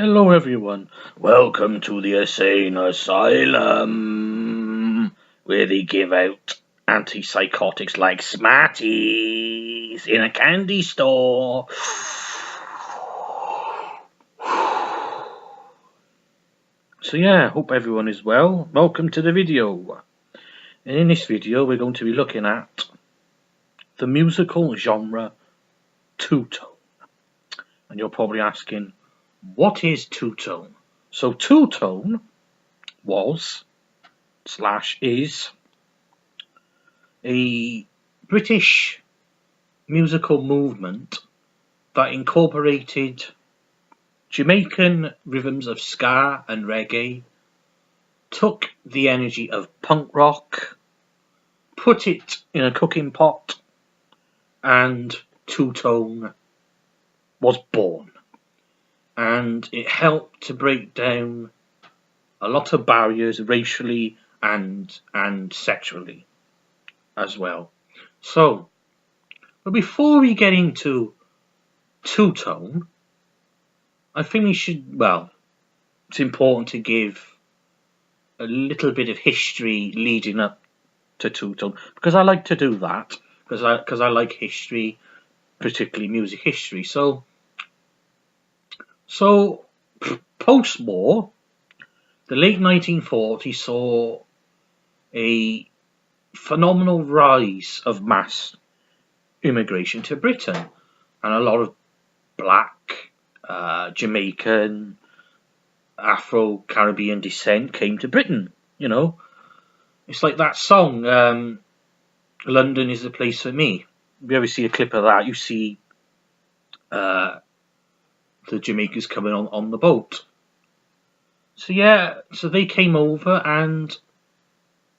Hello everyone, welcome to the Insane Asylum, where they give out antipsychotics like Smarties in a candy store. So yeah, hope everyone is well. Welcome to the video. And in this video we're going to be looking at the musical genre two-tone. And you're probably asking, what is two-tone? So two-tone was / is a British musical movement that incorporated Jamaican rhythms of ska and reggae, took the energy of punk rock, put it in a cooking pot, and two-tone was born. And it helped to break down a lot of barriers racially and sexually as well. So, but before we get into two-tone, I think we should, well, it's important to give a little bit of history leading up to two-tone, because I like to do that, because I like history, particularly music history. So post-war, the late 1940s saw a phenomenal rise of mass immigration to Britain, and a lot of black, Jamaican, Afro-Caribbean descent came to Britain. You know, it's like that song, London is the place for me. If you ever see a clip of that, you see the Jamaicans coming on the boat. So yeah, so they came over and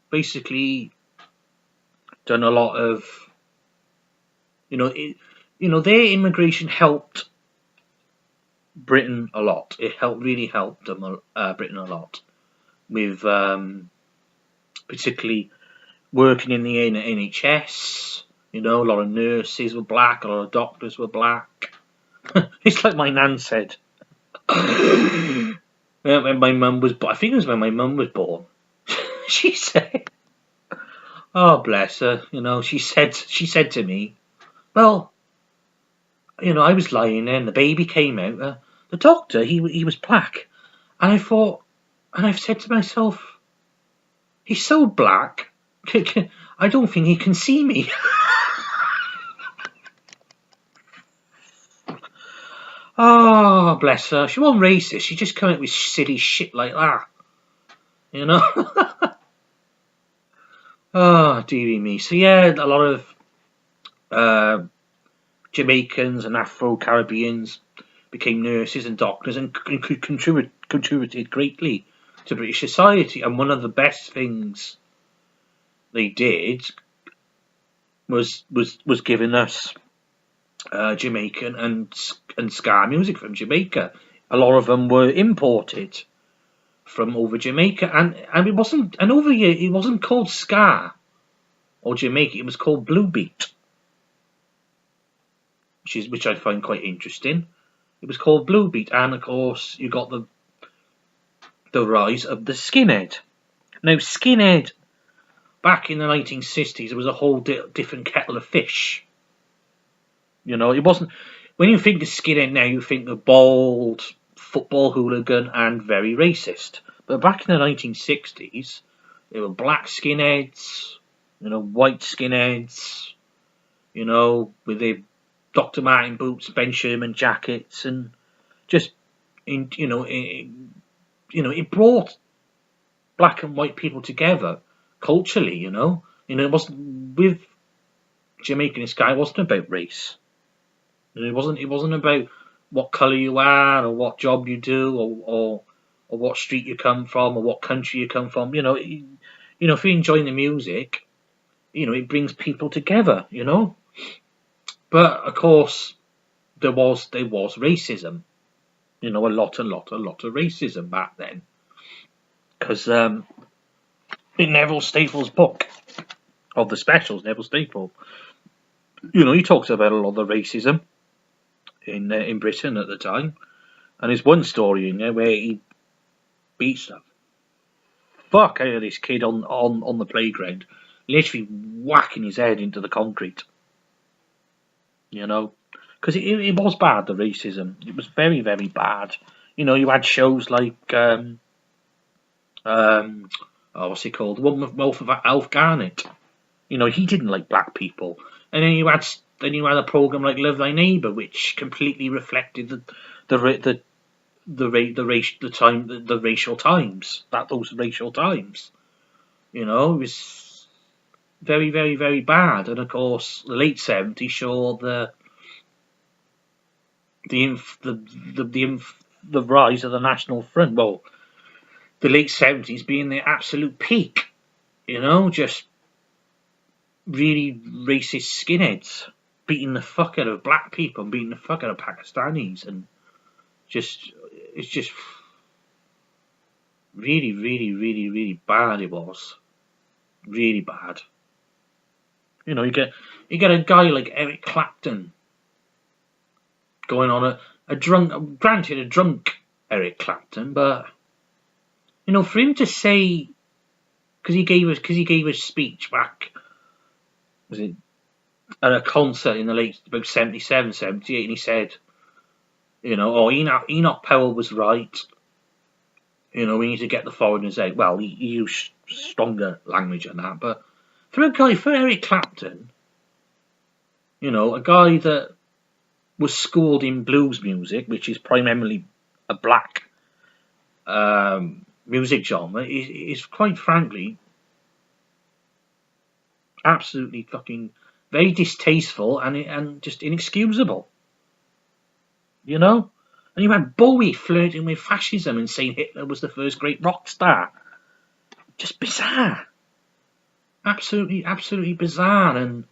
basically done a lot of, their immigration helped Britain a lot. It really helped them, Britain a lot, with particularly working in the NHS. You know, a lot of nurses were black, a lot of doctors were black. It's like my nan said. When my mum was, I think it was when my mum was born. She said, "Oh bless her," she said to me, "Well, I was lying there and the baby came out. The doctor, he was black," and I thought, and I've said to myself, he's so black, I don't think he can see me. Oh, bless her. She wasn't racist. She just come out with silly shit like that. Oh, dearie me. So yeah, a lot of Jamaicans and Afro-Caribbeans became nurses and doctors and contributed greatly to British society. And one of the best things they did was giving us Jamaican and ska music from Jamaica. A lot of them were imported from over Jamaica, and it wasn't, and over here it wasn't called ska or Jamaica. It was called blue beat, which I find quite interesting. It was called blue beat, and of course you got the rise of the skinhead. Now skinhead, back in the 1960s, it was a whole different kettle of fish. It wasn't. When you think of skinhead now, you think of bald, football hooligan, and very racist. But back in the 1960s, there were black skinheads, white skinheads, with their Dr. Martin boots, Ben Sherman jackets, and just, it brought black and white people together culturally. It wasn't with Jamaican ska. It wasn't about race. It wasn't about what colour you are or what job you do or what street you come from or what country you come from. If you're enjoying the music, it brings people together. But of course, there was racism. A lot of racism back then, because in Neville Staples' book of the specials, Neville Staples, he talks about a lot of the racism in Britain at the time, And there's one story in there where he beats the fuck out of this kid on the playground, literally whacking his head into the concrete. You know, because it was bad, the racism. It was very, very bad. You know, you had shows like what's he called? The one with Wolf of Alf Garnett. You know, he didn't like black people. And then you had a program like Love Thy Neighbour, which completely reflected the racial times, those racial times. You know, it was very, very, very bad. And of course, the late '70s saw the rise of the National Front. Well, the late '70s being the absolute peak. You know, just really racist skinheads beating the fuck out of black people, and beating the fuck out of Pakistanis, and it's just really, really, really, really bad. It was really bad. You know, you get a guy like Eric Clapton going on a drunk Eric Clapton, but you know, for him to say, because he gave a speech back, was it at a concert in the late about 77, 78, and he said, you know, oh, Enoch Powell was right. You know, we need to get the foreigners out. Well, he used stronger language than that, but for Eric Clapton, you know, a guy that was schooled in blues music, which is primarily a black music genre, is quite frankly absolutely fucking very distasteful and just inexcusable. You know? And you had Bowie flirting with fascism and saying Hitler was the first great rock star. Just bizarre. Absolutely, absolutely bizarre. And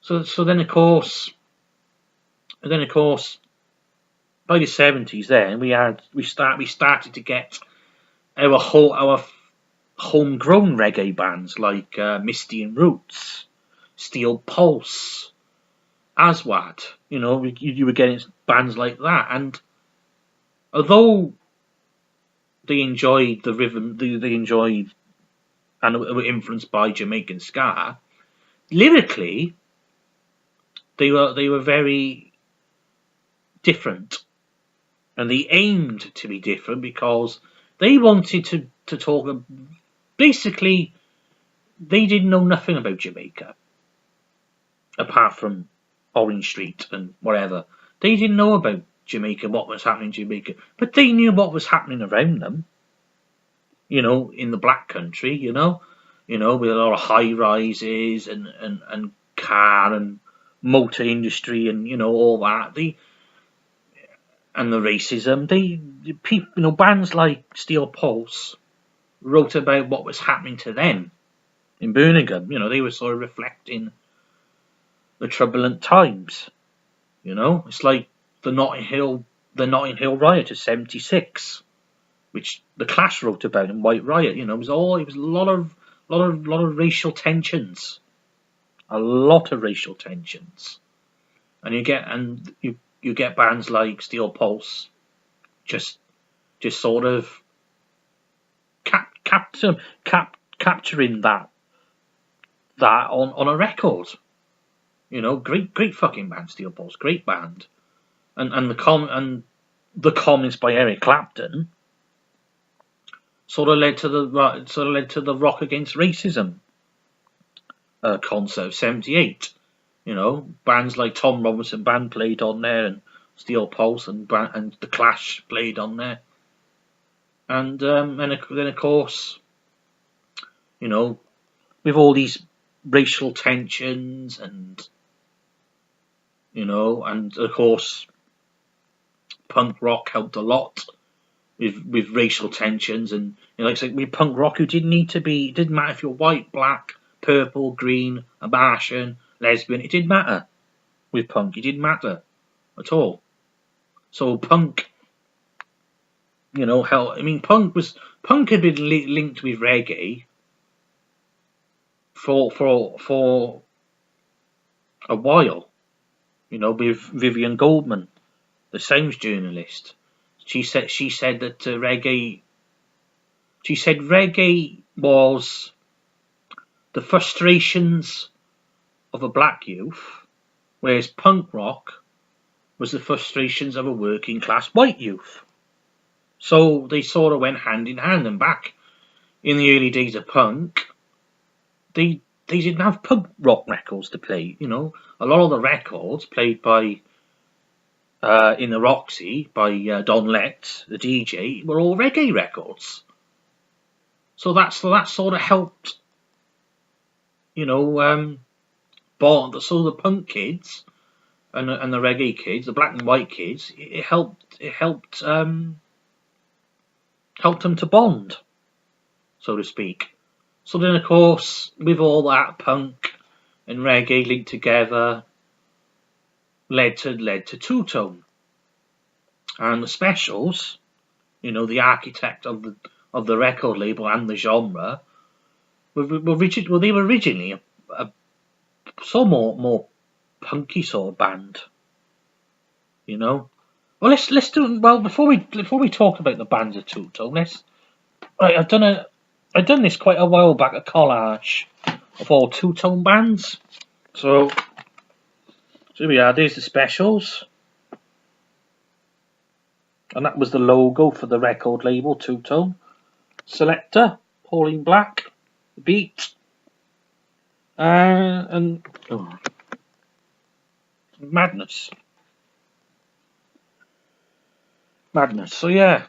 so then of course by the '70s then we started to get our homegrown reggae bands like Misty and Roots, Steel Pulse, Aswad. You know, you were getting bands like that, and although they enjoyed the rhythm, they enjoyed and were influenced by Jamaican ska, lyrically they were very different, and they aimed to be different because they wanted to talk. Basically, they didn't know nothing about Jamaica apart from Orange Street and whatever. They didn't know about Jamaica, what was happening in Jamaica, but they knew what was happening around them. You know, in the black country, you know, with a lot of high rises and car and motor industry and all that. And the racism. People, bands like Steel Pulse wrote about what was happening to them in Birmingham. You know, they were sort of reflecting the turbulent times. You know, it's like the Notting Hill riot of '76, which the Clash wrote about in White Riot. You know, it was a lot of racial tensions, and you get bands like Steel Pulse just sort of capturing that on a record. You know, great fucking band, Steel Pulse, great band, and the comments by Eric Clapton sort of led to the Rock Against Racism concert of '78. You know, bands like Tom Robinson Band played on there, and Steel Pulse and the Clash played on there, and then of course, you know, with all these racial tensions and of course, punk rock helped a lot with racial tensions, and like I said, with punk rock, it didn't matter if you're white, black, purple, green, a Martian, lesbian. It didn't matter with punk. It didn't matter at all. So punk, punk had been linked with reggae for a while. You know, with Vivian Goldman the Sounds journalist. She said that reggae. She said reggae was the frustrations of a black youth, whereas punk rock was the frustrations of a working class white youth. So they sort of went hand in hand. And back in the early days of punk, they didn't have punk rock records to play. You know, a lot of the records played by in the Roxy by Don Letts, the DJ, were all reggae records. So that sort of helped, you know, bond. So the punk kids and the reggae kids, the black and white kids, it helped them to bond, so to speak. So then, of course, with all that, punk and reggae linked together led to two-tone. And the Specials, you know, the architect of the record label and the genre, they were originally a sort of more punky sort of band, you know. Well, let's do well before we talk about the bands of two-tone. I've done this quite a while back, a collage of all two-tone bands. So here we are. There's the Specials. And that was the logo for the record label, two-tone. Selector, Pauline Black, Beat, and Madness. So yeah,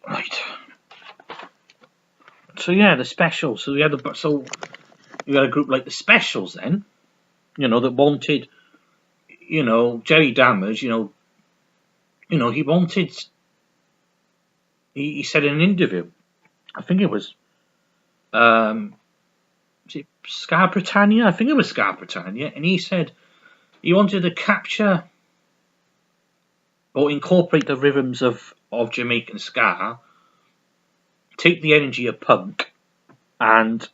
right. So yeah, the Specials. So you had a group like the Specials then, you know, that wanted. You know, Jerry Dammers, you know, he wanted. He said in an interview, I think it was it Scar Britannia? I think it was Scar Britannia, and he said he wanted to capture or incorporate the rhythms of Jamaican ska, take the energy of punk, and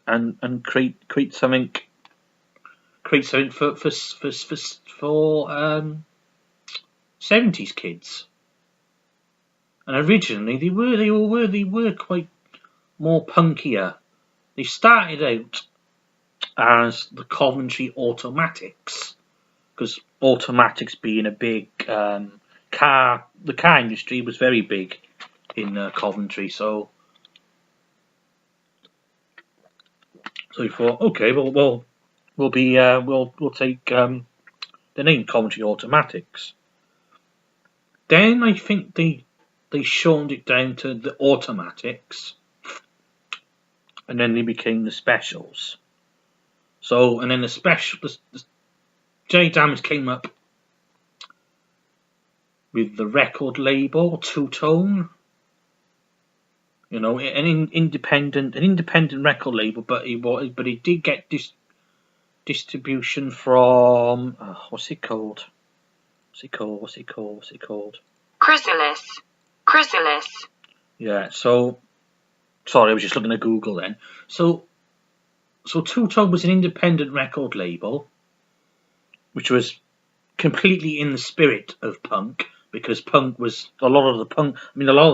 create something for 70s kids. And originally they were quite more punkier. They started out as the Coventry Automatics, because Automatics being a big the car industry was very big in Coventry. So we thought, okay, we'll take the name Coventry Automatics. Then I think they shortened it down to the Automatics, and then they became the Specials. So, and then the Jay Dammers came up with the record label Two-Tone. You know, an independent record label, but it did get distribution from what's it called? Chrysalis. Yeah. So, sorry, I was just looking at Google then. So Two-Tone was an independent record label, which was completely in the spirit of punk, because punk was a lot of the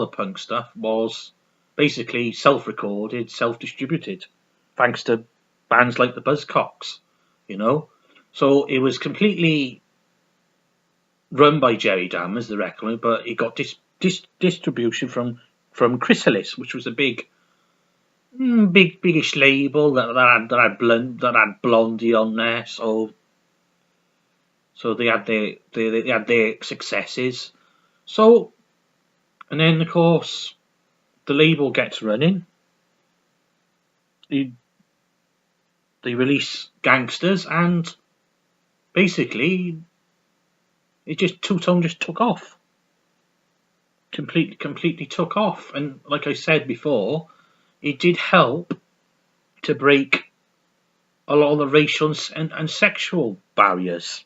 punk stuff was basically self-recorded, self-distributed, thanks to bands like the Buzzcocks, you know. So it was completely run by Jerry Dammers, the record, but it got distribution from Chrysalis, which was a biggish label that had Blondie on there. So they had their successes. So, and then of course the label gets running. They release Gangsters, and basically Two-Tone just took off. Completely took off. And like I said before, it did help to break a lot of the racial and sexual barriers,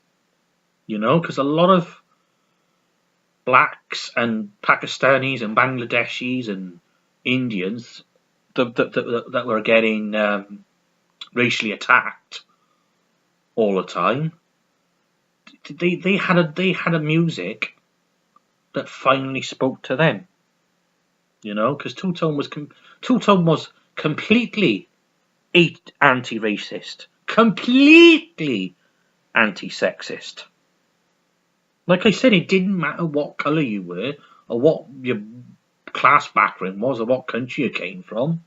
you know, because a lot of blacks and Pakistanis and Bangladeshis and Indians that were getting racially attacked all the time, they had a music that finally spoke to them. Because Two Tone was completely anti-racist, completely anti-sexist. Like I said, it didn't matter what colour you were, or what your class background was, or what country you came from,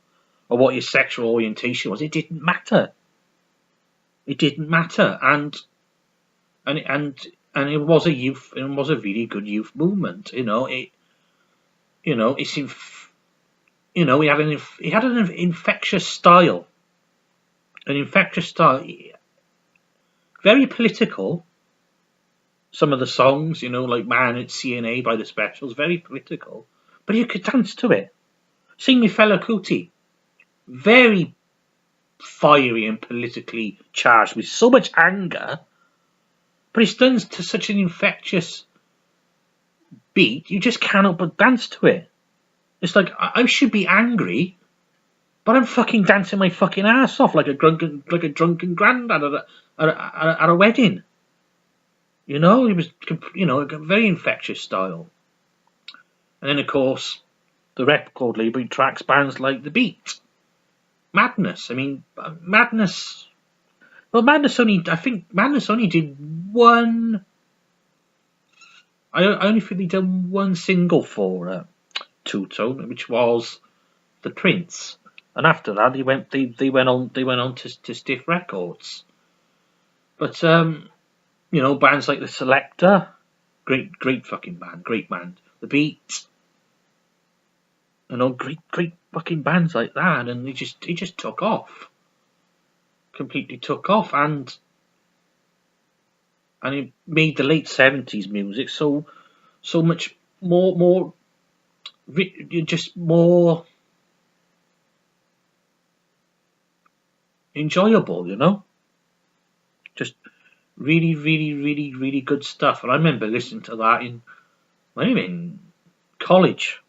or what your sexual orientation was. It didn't matter. It didn't matter, and it was a really good youth movement. He had an infectious style, very political. Some of the songs, like Man at CNA by the Specials, very political, but you could dance to it. Sing Me Fella Cootie, very fiery and politically charged with so much anger, but it's done to such an infectious beat, you just cannot but dance to it. It's like, I should be angry, but I'm fucking dancing my fucking ass off like a drunken granddad at a wedding. It was, a very infectious style. And then, of course, the record label tracks bands like The Beat, Madness. I mean, Madness. Well, Madness only did one. I only think they done one single for Two Tone, which was The Prince. And after that, they went on to Stiff Records. But bands like The Selector, great fucking band, great band. The Beat, great fucking bands like that, and he just took off, completely took off, and it made the late 70s music so much more just more enjoyable, just really, really, really, really good stuff. And I remember listening to that in college.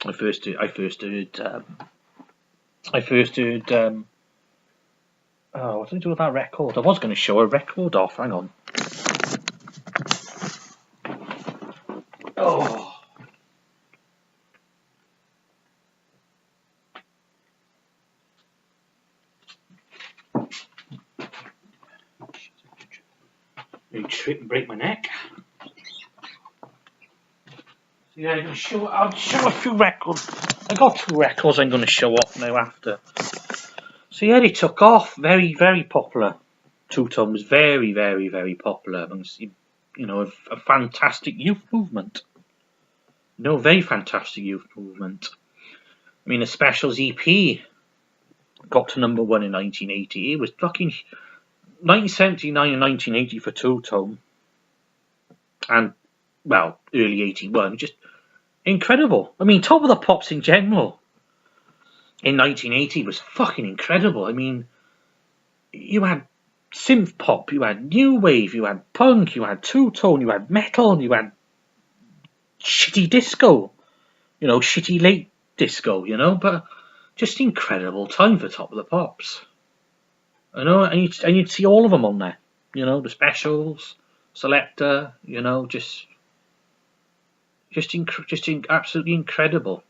I first heard what did I do with that record? I was going to show a record off. Hang on. Oh. You trip and break my neck. So yeah, I'll show a few records. I got 2 records I'm going to show off now after. So yeah, they took off, very, very popular. Two Tone was very, very, very popular amongst, a fantastic youth movement. Very fantastic youth movement. I mean, the Specials EP got to number 1 in 1980. It was fucking 1979 and 1980 for Two Tone, and early 81, just incredible. I mean, Top of the Pops in general in 1980 was fucking incredible. I mean, you had synth pop, you had new wave, you had punk, you had Two Tone, you had metal, you had shitty disco, shitty late disco, but just incredible time for Top of the Pops. And you'd see all of them on there, the Specials, Selector, just absolutely incredible,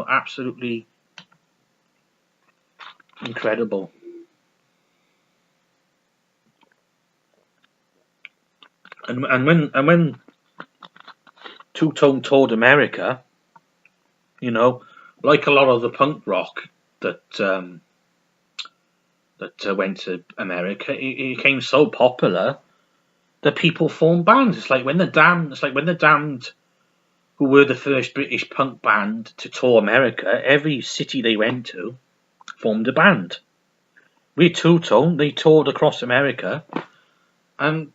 absolutely incredible. And when Two Tone toured America, like a lot of the punk rock that went to America, it became so popular that people formed bands. It's like when the Damned, who were the first British punk band to tour America, every city they went to formed a band. With Two Tone, they toured across America, and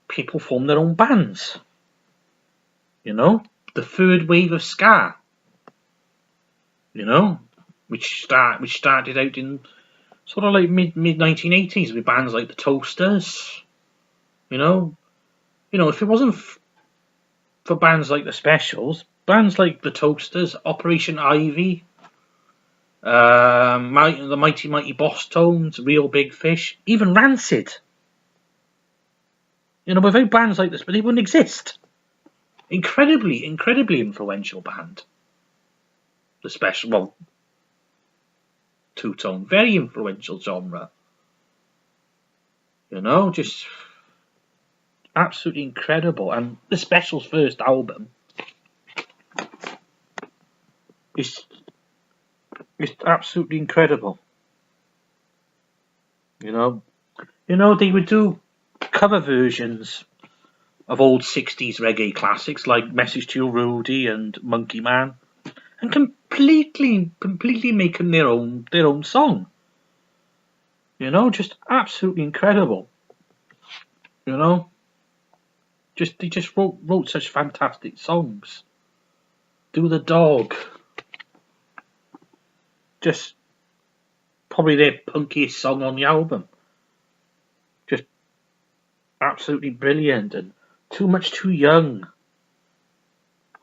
people formed their own bands. The third wave of ska. Which started out in sort of like mid 1980s with bands like the Toasters. If it wasn't for bands like the Specials, bands like the Toasters, Operation Ivy, The Mighty Mighty Boss Tones, Real Big Fish, even Rancid. You know, without bands like this, but they wouldn't exist. Incredibly influential band. The Special, well, two-tone, very influential genre. You know, just absolutely incredible. And the Special's first album is absolutely incredible. You know, they would do cover versions of old 60s reggae classics like Message to Your Rudy and Monkey Man, and completely make them their own song. You know, just absolutely incredible. You know, they just wrote such fantastic songs. Do the Dog, just probably their punkiest song on the album. Just absolutely brilliant. And Too Much Too Young.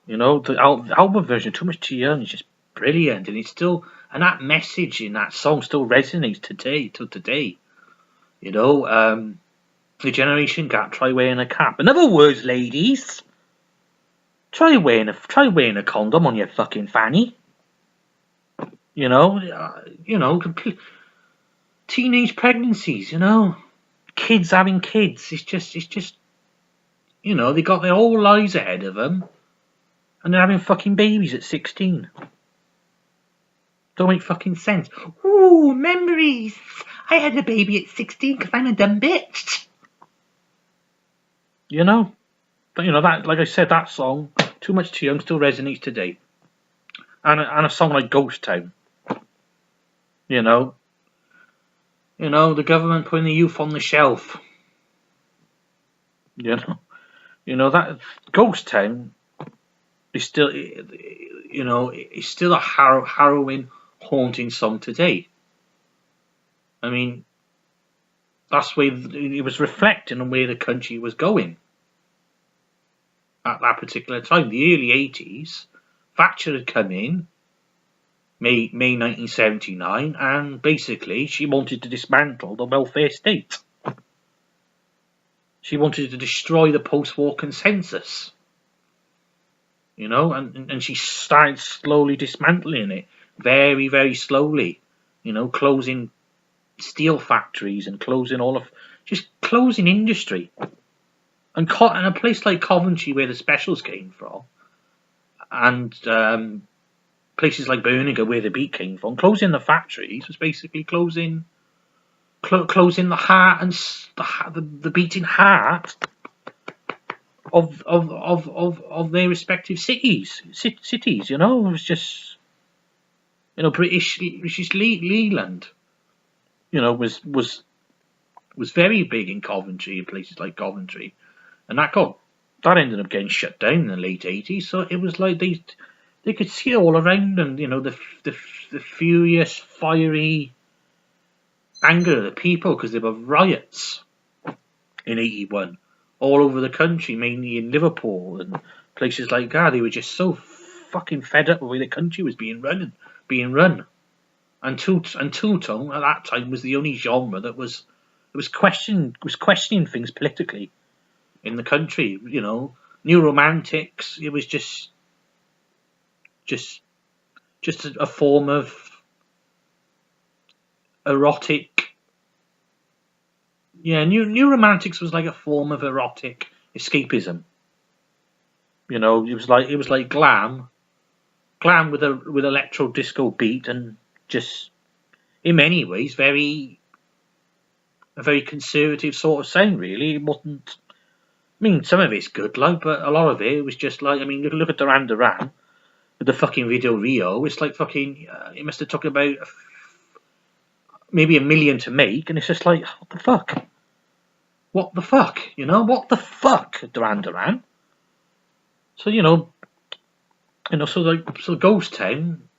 You know, the album version, Too Much Too Young, is just brilliant, and that message in that song still resonates till today. You know, the generation gap. Try wearing a cap. In other words, ladies, try wearing a condom on your fucking fanny. You know, teenage pregnancies. You know, kids having kids. It's just. You know, they got their whole lives ahead of them, and they're having fucking babies at 16. Don't make fucking sense. Ooh, memories. I had a baby at 16 because I'm a dumb bitch. You know, that, like I said, that song, Too Much Too Young, still resonates today. And a song like Ghost Town. You know, the government putting the youth on the shelf. You know that Ghost Town is still, it's still a harrowing, haunting song today. I mean, that's where it was reflecting on where the country was going at that particular time. The early 80s, Thatcher had come in, May 1979, and basically she wanted to dismantle the welfare state. She wanted to destroy the post-war consensus. You know, and she started slowly dismantling it, very, very slowly. You know, closing steel factories and closing closing industry. And a place like Coventry, where the Specials came from, and places like Birmingham, where the Beat came from, closing the factories was basically closing the heart and the beating heart of their respective cities. You know, it was just, British Leland, was very big in Coventry, places like Coventry, and that ended up getting shut down in the late 80s. So it was like they could see it all around them, the furious, fiery anger of the people, because there were riots in 81 all over the country, mainly in Liverpool and places like that. They were just so fucking fed up with the way the country was being run. And two-tone at that time was the only genre that was questioning things politically in the country. You know, New Romantics. It was just a form of erotic. Yeah, New Romantics was like a form of erotic escapism. You know, it was like glam with electro disco beat, and just in many ways a very conservative sort of sound. Really, it wasn't. I mean, some of it's good, like, but a lot of it was just like, I mean, look at Duran Duran with the fucking video Rio. It's like fucking. It must have took about maybe $1 million to make, and it's just like, what the fuck? What the fuck? You know, what the fuck, Duran Duran? So so Ghost Town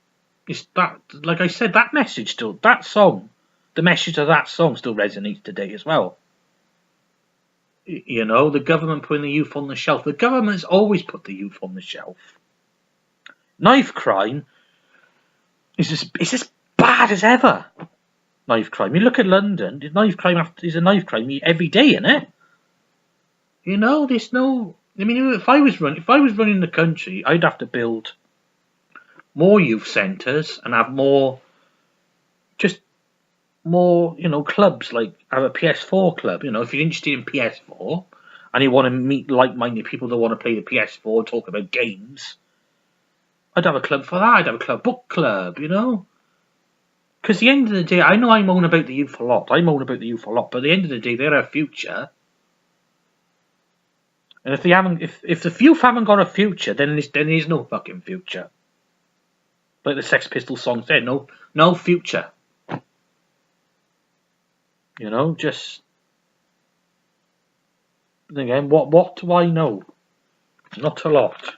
is that, like I said, that message still, the message of that song still resonates today as well. You know, the government putting the youth on the shelf. The government's always put the youth on the shelf. Knife crime is just bad as ever. Knife crime. You look at London. Knife crime is a knife crime every day, isn't it? You know, there's no. I mean, if I was running the country, I'd have to build more youth centres and have more, clubs, like have a PS4 club. You know, if you're interested in PS4 and you want to meet like-minded people that want to play the PS4 and talk about games, I'd have a club for that. I'd have a book club, you know. Because at the end of the day, I know I moan about the youth a lot. But at the end of the day, they're our future. And if the youth haven't got a future, then there's no fucking future. Like the Sex Pistols song said, no future. You know, just again, what do I know? Not a lot.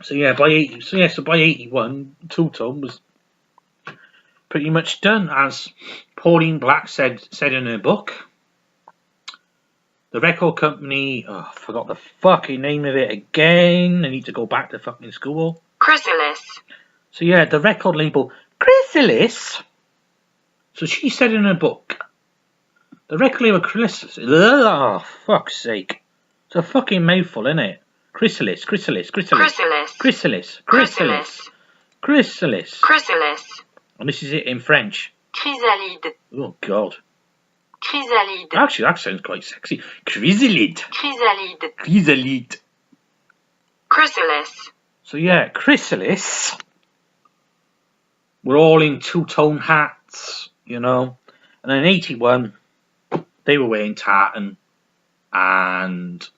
So by 81, Two Tone was pretty much done, as Pauline Black said in her book. The record company, I forgot the fucking name of it again. I need to go back to fucking school. Chrysalis. So the record label, Chrysalis. So she said in her book, the record label Chrysalis. Oh, fuck's sake. It's a fucking mouthful, isn't it? Chrysalis. And this is it in French. Chrysalide. Oh, God. Chrysalide. Actually, that sounds quite sexy. Chrysalide. Chrysalis. So Chrysalis. We're all in two-tone hats, you know. And in 81, they were wearing tartan and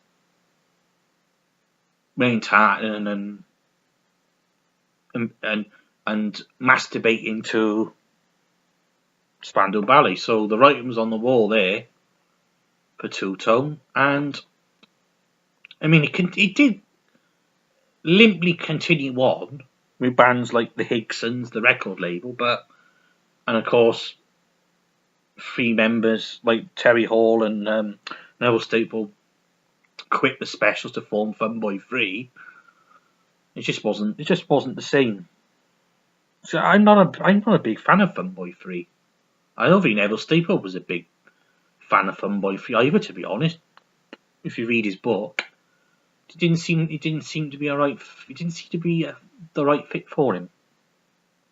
masturbating to Spandau Ballet. So the writing was on the wall there for two-tone, and I mean it did limply continue on with bands like the Higsons, the record label, and of course 3 members like Terry Hall and Neville Staple quit the Specials to form Funboy 3. It just wasn't the same. So I'm not a big fan of Funboy 3. I don't think Neville Staple was a big fan of Funboy 3 either, to be honest. If you read his book, it didn't seem to be alright. It didn't seem to be the right fit for him.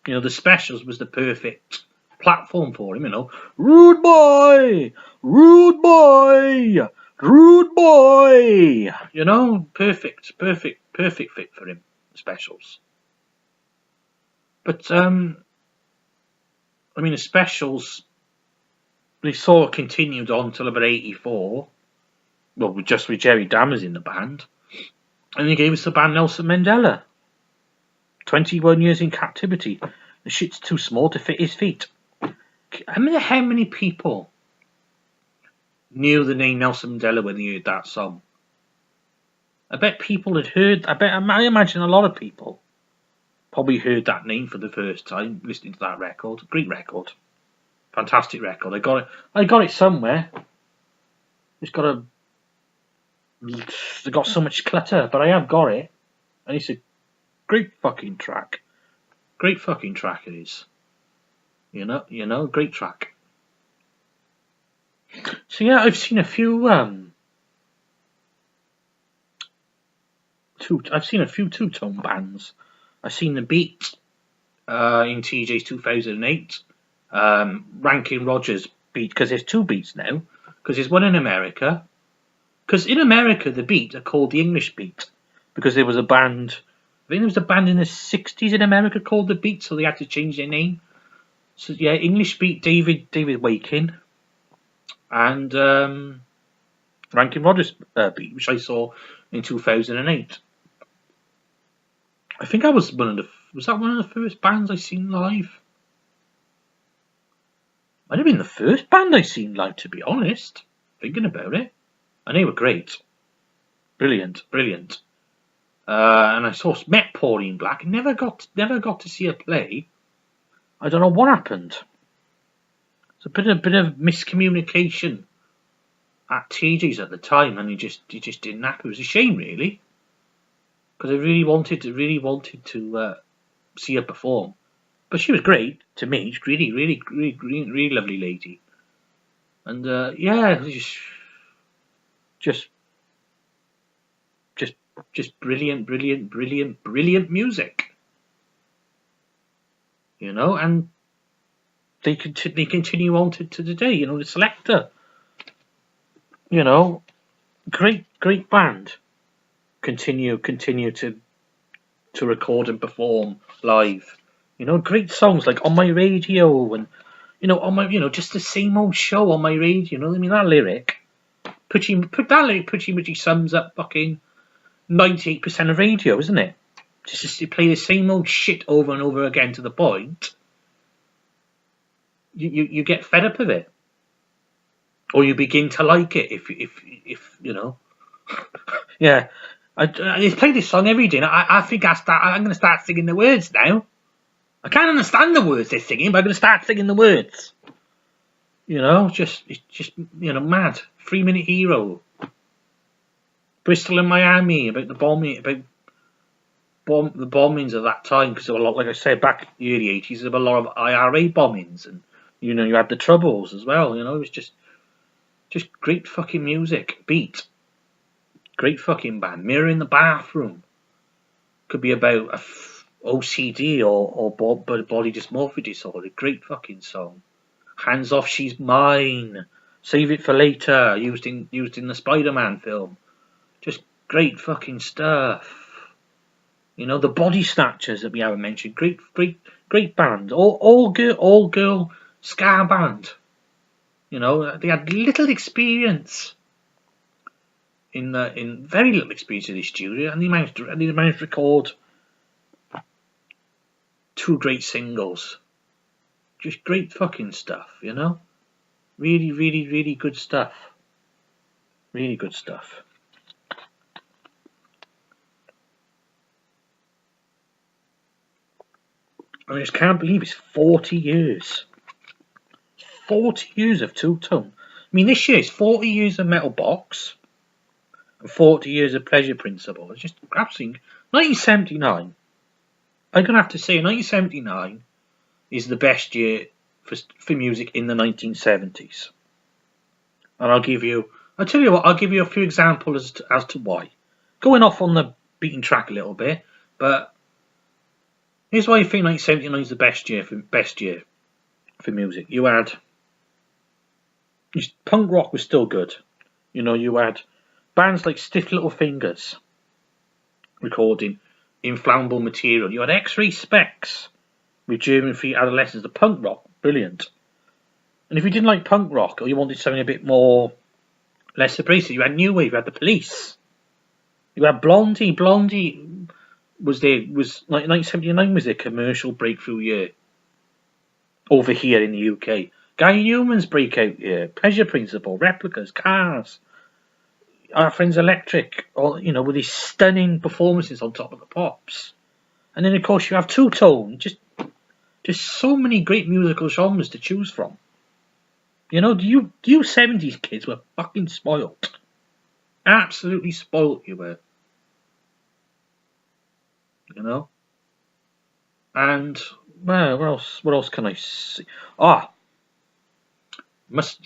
You know, the Specials was the perfect platform for him. You know, rude boy. You know, perfect fit for him. The Specials. But I mean, the Specials, they sort of continued on till about 84. Well, just with Jerry Dammers in the band. And they gave us the band Nelson Mandela. 21 years in captivity. The shit's too small to fit his feet. I mean, how many people knew the name Nelson Mandela when they heard that song? I bet people had heard. I imagine a lot of people probably heard that name for the first time listening to that record. Great record, fantastic record. I got it somewhere. They got so much clutter, but I have got it, and it's a great fucking track. Great fucking track it is. You know, great track. So I've seen a few two-tone bands. I've seen the Beat in TJ's 2008. Rankin Rogers Beat, because there's 2 Beats now. Because there's one in America. Because in America, the Beat are called the English Beat. Because there was a band, I think there was a band in the 60s in America called the Beat, so they had to change their name. So English Beat, David Wakin. And Rankin Rogers Beat, which I saw in 2008. I think was that one of the first bands I seen live? Might have been the first band I seen live, to be honest. Thinking about it. And they were great. Brilliant. And I met Pauline Black. Never got to see her play. I don't know what happened. It's a bit of miscommunication at TJ's at the time, and he just didn't happen. It was a shame, really. because I really wanted to see her perform. But she was great to me. She's really lovely lady. And yeah, just brilliant music. You know, and they continue on to today. You know, the Selector. You know, great band. Continue to record and perform live. You know, great songs like On My Radio and just the same old show on my radio. You know, I mean that lyric pretty much sums up fucking 98% of radio, isn't it? Just to play the same old shit over and over again to the point you get fed up of it, or you begin to like it if you know. Yeah, I play this song every day. And I think I'm going to start singing the words now. I can't understand the words they're singing, but I'm going to start singing the words. You know, it's just mad. 3-Minute Hero, Bristol and Miami, about the bombing, the bombings of that time, because there were a lot, like I said, back in the early 80s, there were a lot of IRA bombings, and you had the Troubles as well. You know, it was just great fucking music, beat, great fucking band. Mirror in the Bathroom could be about OCD or body dysmorphia disorder. Great fucking song. Hands Off, She's Mine. Save It for Later, used in the Spider-Man film. Just great fucking stuff. You know, the Body Snatchers that we haven't mentioned. Great band. All girl ska band. You know, they had little experience in very little experience in the studio, and they managed to record 2 great singles. Just great fucking stuff, you know? Really good stuff. Really good stuff. I just can't believe it's 40 years. 40 years of two-tone. I mean, this year is 40 years of Metal Box and 40 years of Pleasure Principle. It's just absolutely... 1979, I'm going to have to say 1979 is the best year for music in the 1970s. And I'll give you a few examples as to why. Going off on the beaten track a little bit, but here's why I think 1979 is the best year for music. You had punk rock was still good. You know, you had bands like Stiff Little Fingers recording Inflammable Material. You had X-Ray Specs with German Free Adolescents. The punk rock, brilliant. And if you didn't like punk rock, or you wanted something a bit more less abrasive, you had New Wave. You had the Police. You had Blondie. Blondie was 1979 was their commercial breakthrough year over here in the UK. Guy Newman's breakout year. Pleasure Principle, Replicas, Cars, Our Friends Electric, with these stunning performances on Top of the Pops. And then of course you have two-tone, just so many great musical genres to choose from. You know, you 70s kids were fucking spoilt. Absolutely spoilt you were. You know? And well, what else can I see?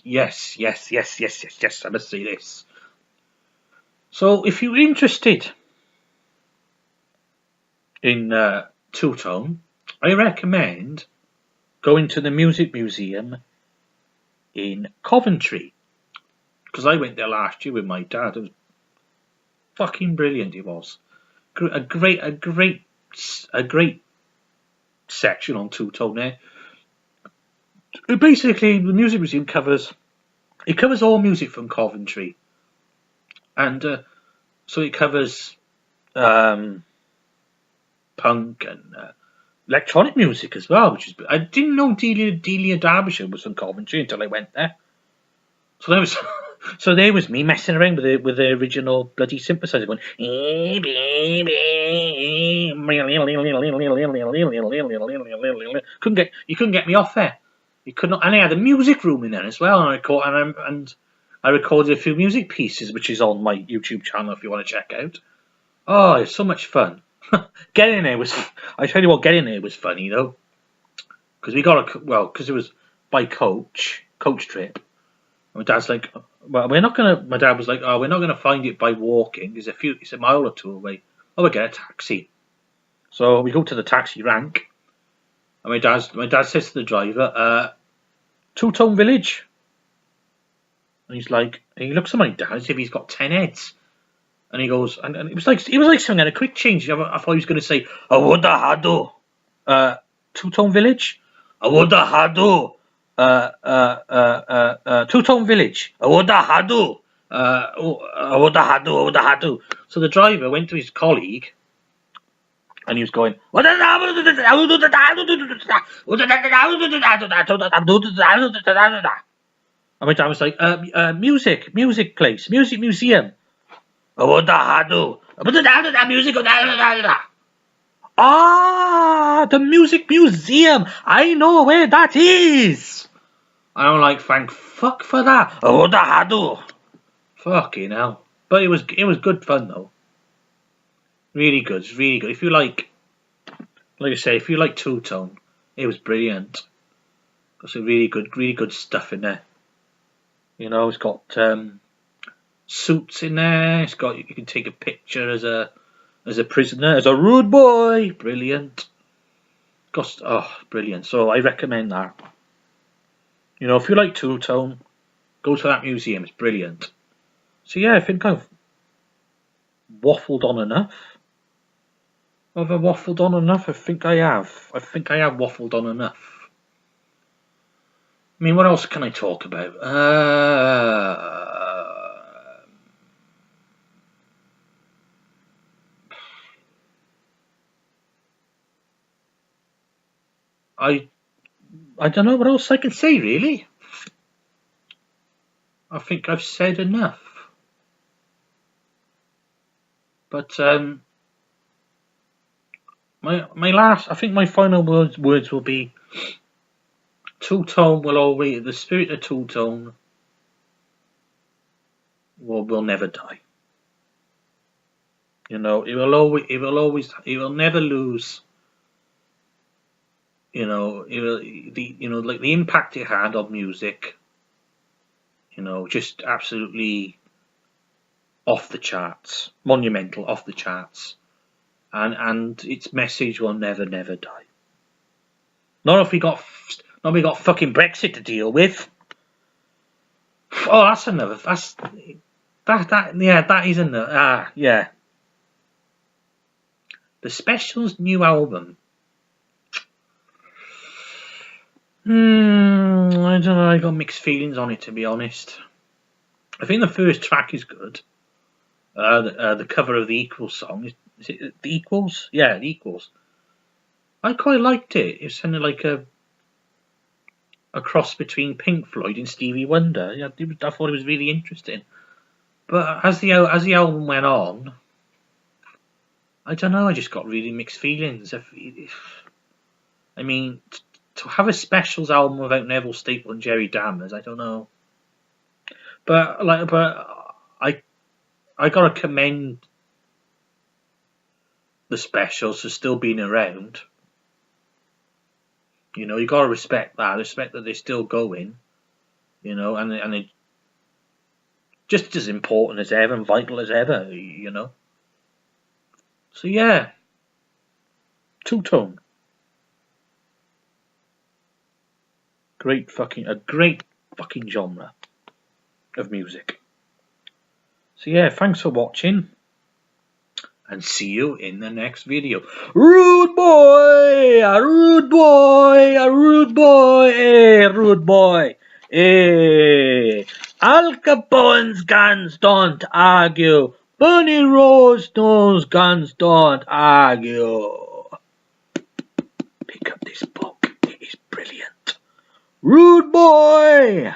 Yes, I must say this. So if you're interested in two-tone, I recommend going to the Music Museum in Coventry, because I went there last year with my dad. It was fucking brilliant. It was a great section on two-tone there. Basically, the Music Museum covers all music from Coventry, and so it covers punk and electronic music as well, which is... I didn't know Delia Derbyshire was from Coventry until I went there. So there was me messing around with the original bloody synthesizer going. You couldn't get me off there. You could not, and I had a music room in there as well. And I recorded a few music pieces, which is on my YouTube channel if you want to check out. Oh, it's so much fun. Getting there was, I tell you what, getting there was funny though, because we got because it was by coach trip. And my dad's like, well, we're not gonna. My dad was like, oh, we're not gonna find it by walking. It's a mile or two away. Oh, we get a taxi. So we go to the taxi rank, and my dad says to the driver, Two-Tone Village, and he's like, and he looks at my dad as if he's got 10 heads. And he goes, and it was like something at a quick change. I thought he was going to say, "Awoda Hado, Two-Tone Village, Awoda Hado, Two-Tone Village, Awoda Hado, Awoda Hado, Awoda Hado." So the driver went to his colleague, and he was going, and my dad was like, music place, music museum. Ah, the music museum. I know where that is. And I'm like, thank fuck for that. Fucking hell. But it was good fun though. Really good. It's really good. If you like I say, if you like two-tone, it was brilliant. Got some really good stuff in there. You know, it's got suits in there. It's got, you can take a picture as a prisoner, as a rude boy. Brilliant. Brilliant. So I recommend that. You know, if you like two-tone, go to that museum. It's brilliant. So yeah, I think I've waffled on enough. Have I waffled on enough? I think I have. I think I have waffled on enough. I mean, what else can I talk about? I don't know what else I can say, really. I think I've said enough. But I think my final words will be, two-tone will always, the spirit of two-tone will never die. You know, it will never lose. You know, like the impact it had on music. You know, just absolutely off the charts, monumental, off the charts, and its message will never die. Not if we got fucking Brexit to deal with. Oh, that's another. That is another. Yeah. The Specials' new album. I don't know. I got mixed feelings on it, to be honest. I think the first track is good. The cover of the Equals song, is it the Equals? Yeah, the Equals. I quite liked it. It sounded like a cross between Pink Floyd and Stevie Wonder. Yeah, I thought it was really interesting. But as the album went on, I don't know. I just got really mixed feelings. I mean, to have a Specials album without Neville Staple and Jerry Dammers, I don't know. But I gotta commend the Specials for still being around. You know, you gotta respect that. Respect that they're still going. You know, and they're just as important as ever and vital as ever. You know. So yeah, two-tone. A great fucking genre of music. So yeah, thanks for watching, and see you in the next video. Rude boy, a rude boy, a rude boy, rude boy, Al Capone's guns don't argue. Bunny Rose guns don't argue. Pick up this book, it is brilliant. Rude boy!